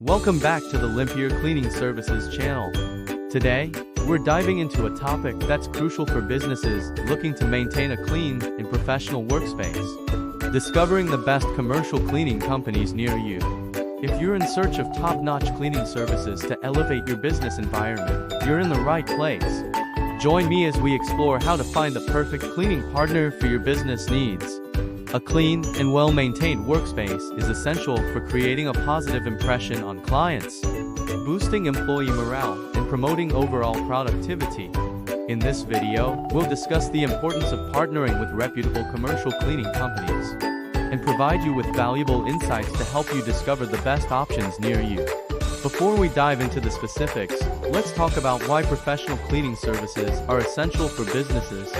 Welcome back to the Limpier Cleaning Services channel. Today, we're diving into a topic that's crucial for businesses looking to maintain a clean and professional workspace. Discovering the best commercial cleaning companies near you. If you're in search of top-notch cleaning services to elevate your business environment, you're in the right place. Join me as we explore how to find the perfect cleaning partner for your business needs. A clean and well-maintained workspace is essential for creating a positive impression on clients, boosting employee morale, and promoting overall productivity. In this video, we'll discuss the importance of partnering with reputable commercial cleaning companies and provide you with valuable insights to help you discover the best options near you. Before we dive into the specifics, let's talk about why professional cleaning services are essential for businesses.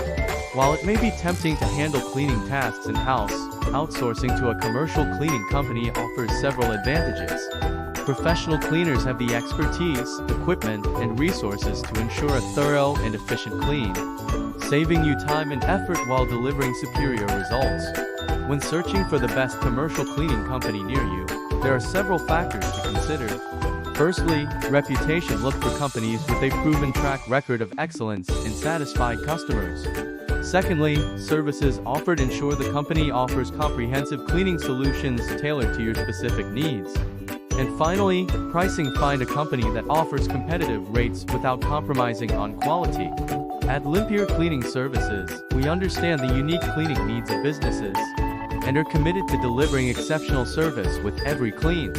While it may be tempting to handle cleaning tasks in-house, outsourcing to a commercial cleaning company offers several advantages. Professional cleaners have the expertise, equipment, and resources to ensure a thorough and efficient clean, saving you time and effort while delivering superior results. When searching for the best commercial cleaning company near you, there are several factors to consider. Firstly, reputation. Look for companies with a proven track record of excellence and satisfied customers. Secondly, services offered. Ensure the company offers comprehensive cleaning solutions tailored to your specific needs. And finally, pricing. Find a company that offers competitive rates without compromising on quality. At Limpier Cleaning Services, we understand the unique cleaning needs of businesses and are committed to delivering exceptional service with every clean.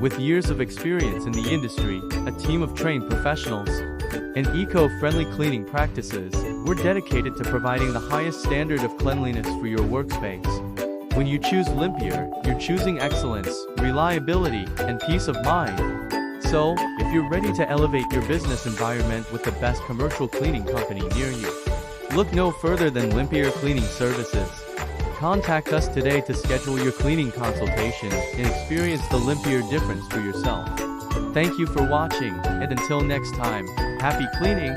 With years of experience in the industry, a team of trained professionals, and eco-friendly cleaning practices, we're dedicated to providing the highest standard of cleanliness for your workspace. When you choose Limpier, you're choosing excellence, reliability, and peace of mind. So, if you're ready to elevate your business environment with the best commercial cleaning company near you, look no further than Limpier Cleaning Services. Contact us today to schedule your cleaning consultation and experience the Limpier difference for yourself. Thank you for watching, and until next time, happy cleaning!